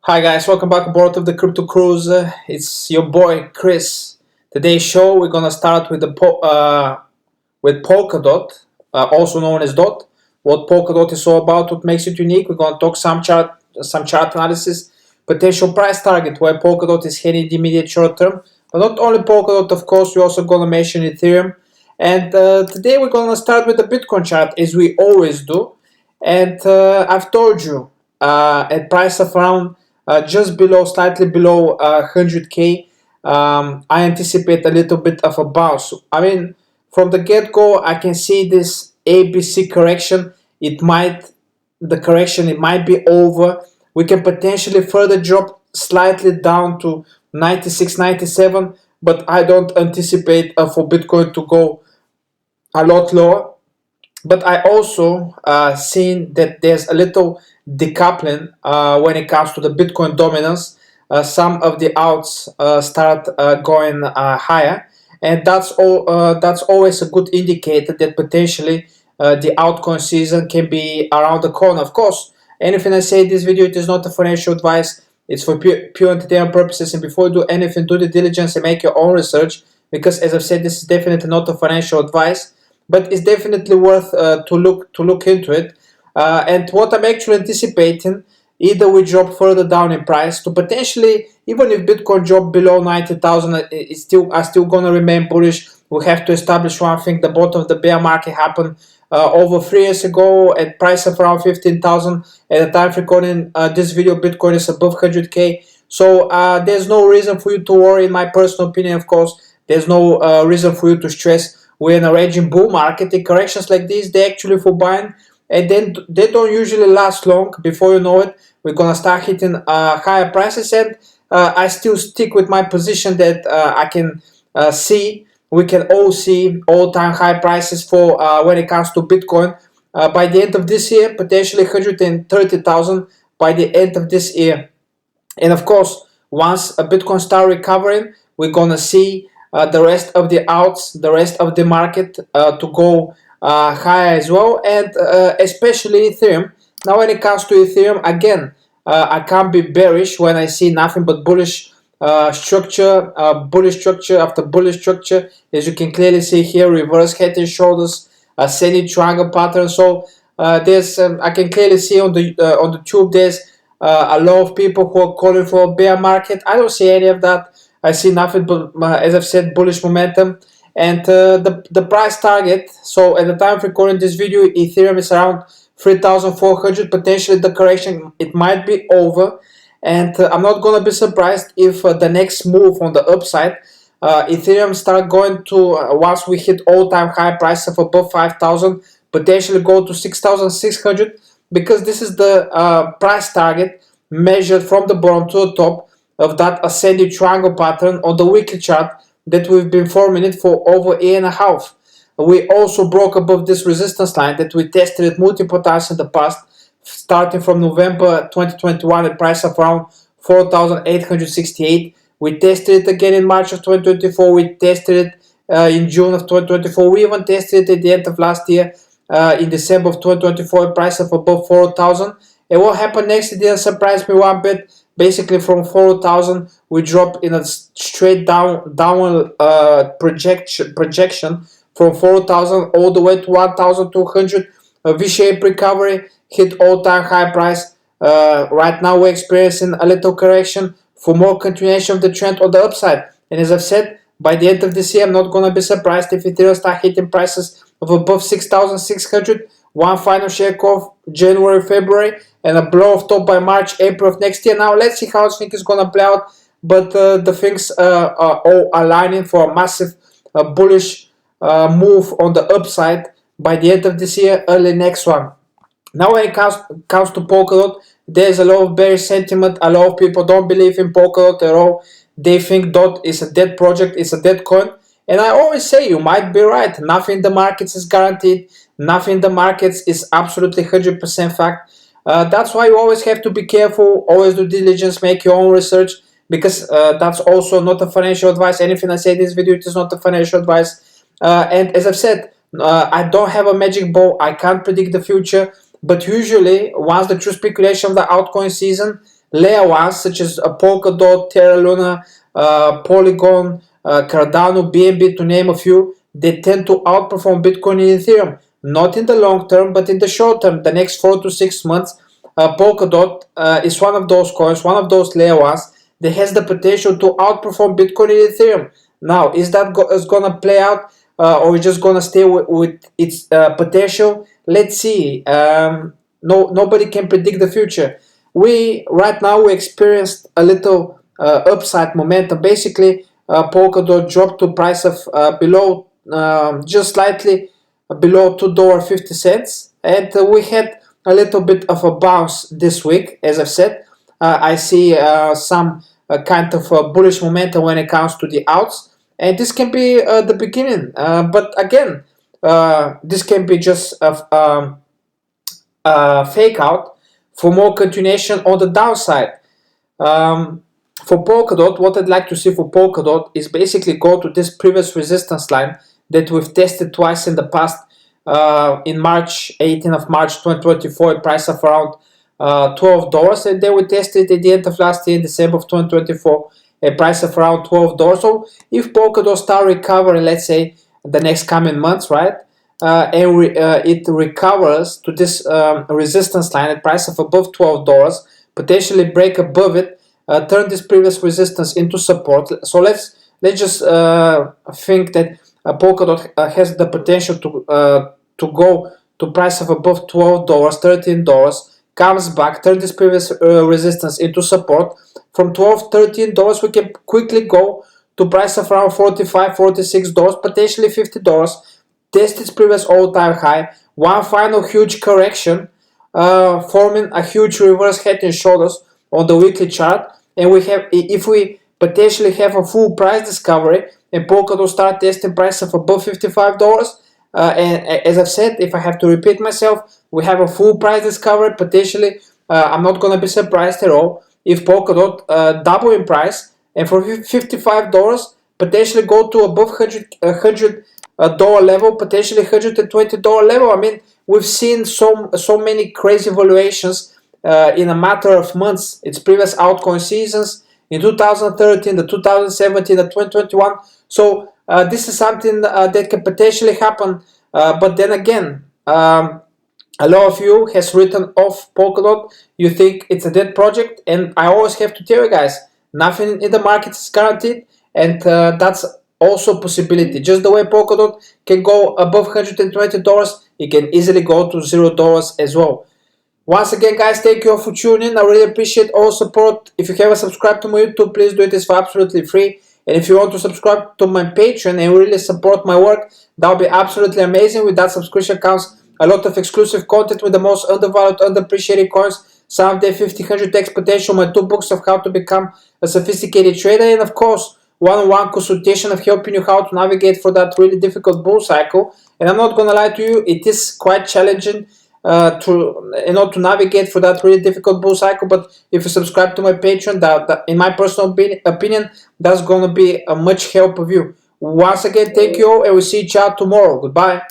Hi guys, welcome back aboard of the Crypto Cruise. It's your boy Chris. Today's show we're gonna start with with Polkadot, also known as Dot. What Polkadot is all about, what makes it unique. We're gonna talk some chart analysis, potential price target, where Polkadot is heading in the immediate short term. But not only Polkadot, of course, we're also gonna mention Ethereum. And today we're gonna start with the Bitcoin chart as we always do. And I've told you at price of around just below, slightly below 100k. I anticipate a little bit of a bounce. I mean, from the get-go, I can see this ABC correction. The correction, it might be over. We can potentially further drop slightly down to 96, 97, but I don't anticipate for Bitcoin to go a lot lower. But I also seen that there's a little decoupling when it comes to the Bitcoin dominance. Some of the outs start going higher, and that's always a good indicator that potentially the altcoin season can be around the corner. Of course, anything I say in this video, it is not a financial advice. It's for pure entertainment purposes. And before you do anything, do the diligence and make your own research, because as I've said, this is definitely not a financial advice, but it's definitely worth to look into it. And what I'm actually anticipating, either we drop further down in price to potentially, even if Bitcoin drop below 90,000, it's still gonna remain bullish. We have to establish one thing: the bottom of the bear market happened over 3 years ago at price of around 15,000. At the time of recording this video, Bitcoin is above 100k. So there's no reason for you to worry. In my personal opinion, of course, there's no reason for you to stress. We're in a raging bull market. In corrections like this, they're actually for buying, and then they don't usually last long. Before you know it, we're gonna start hitting higher prices, and I still stick with my position that we can all see all-time high prices for when it comes to Bitcoin by the end of this year, potentially 130,000 by the end of this year. And of course, once a Bitcoin start recovering, we're gonna see the rest of the outs, the rest of the market to go higher as well, and especially Ethereum. Now, when it comes to Ethereum, again, I can't be bearish when I see nothing but bullish structure, bullish structure after bullish structure. As you can clearly see here, reverse head and shoulders, ascending triangle pattern. So there's I can clearly see on the tube there's a lot of people who are calling for a bear market. I don't see any of that. I see nothing but, as I've said, bullish momentum. And the price target, so at the time of recording this video, Ethereum is around 3,400. Potentially the correction, it might be over. And I'm not going to be surprised if the next move on the upside, Ethereum start going to, once we hit all-time high price of above 5,000, potentially go to 6,600, because this is the price target measured from the bottom to the top of that ascending triangle pattern on the weekly chart that we've been forming it for over a year and a half. We also broke above this resistance line that we tested it multiple times in the past, starting from November 2021 at price of around 4,868. We tested it again in March of 2024. We tested it in June of 2024. We even tested it at the end of last year in December of 2024 at price of above 4,000. And what happened next, it didn't surprise me one bit. Basically, from 4,000, we dropped in a straight downward projection from 4,000 all the way to 1,200. A V-shaped recovery, hit all-time high price. Right now, we're experiencing a little correction for more continuation of the trend on the upside. And as I've said, by the end of this year, I'm not going to be surprised if Ethereum start hitting prices of above 6,600. One final shake off January, February, and a blow off top by March, April of next year. Now let's see how this thing is gonna play out. But the things are all aligning for a massive bullish move on the upside by the end of this year, early next one. Now when it comes to Polkadot, there's a lot of bearish sentiment. A lot of people don't believe in Polkadot at all. They think DOT is a dead project, it's a dead coin. And I always say you might be right. Nothing in the markets is guaranteed. Nothing in the markets is absolutely 100% fact. That's why you always have to be careful, always do diligence, make your own research, because that's also not a financial advice. Anything I say in this video, it is not a financial advice. And as I've said, I don't have a magic ball. I can't predict the future. But usually, once the true speculation of the altcoin season layer ones such as Polkadot, Terra Luna, Polygon, Cardano, BNB, to name a few, they tend to outperform Bitcoin and Ethereum. Not in the long term, but in the short term, the next 4 to 6 months. Polkadot is one of those coins, one of those layer ones that has the potential to outperform Bitcoin and Ethereum. Now, is that gonna play out, or just gonna stay with its potential? Let's see. Nobody can predict the future. Right now we experienced a little upside momentum. Basically, Polkadot dropped to price of below, just slightly below $2.50, and we had a little bit of a bounce this week. As I've said, I see some kind of bullish momentum when it comes to the outs, and this can be the beginning. But again, this can be just a fake out for more continuation on the downside. For Polkadot, what I'd like to see for Polkadot is basically go to this previous resistance line that we've tested twice in the past. In March, 18th of March 2024, a price of around $12, and then we tested at the end of last year, in December of 2024, a price of around $12. So if Polkadot start recovering, let's say the next coming months, right, and it recovers to this resistance line at price of above $12, potentially break above it, turn this previous resistance into support. So let's just think that Polkadot has the potential to go to price of above $12, $13, comes back, turn this previous resistance into support. From $12, $13, we can quickly go to price of around $45, $46, potentially $50. Test its previous all-time high. One final huge correction, forming a huge reverse head and shoulders on the weekly chart. And if we potentially have a full price discovery and Polkadot start testing price of above $55, and as I've said, if I have to repeat myself, we have a full price discovery. Potentially, I'm not going to be surprised at all if Polkadot double in price, and for $55, potentially go to above $100 level, potentially $120 level. I mean, we've seen so many crazy valuations in a matter of months. Its previous altcoin seasons in 2013, the 2017, the 2021. So this is something that can potentially happen. But then again, a lot of you has written off Polkadot. You think it's a dead project, and I always have to tell you guys, nothing in the market is guaranteed, and that's also a possibility. Just the way Polkadot can go above $120, it can easily go to $0 as well. Once again, guys, thank you all for tuning in. I really appreciate all support. If you haven't subscribed to my YouTube, please do it. It's for absolutely free. And if you want to subscribe to my Patreon and really support my work, that would be absolutely amazing. With that subscription comes a lot of exclusive content with the most undervalued, underappreciated coins, some of their 1,500x potential, my 2 books of how to become a sophisticated trader, and of course, one-on-one consultation of helping you how to navigate for that really difficult bull cycle. And I'm not going to lie to you, it is quite challenging to navigate for that really difficult bull cycle. But if you subscribe to my Patreon, that in my personal opinion, that's going to be a much help of you. Once again, thank you all, and we'll see each other tomorrow. Goodbye.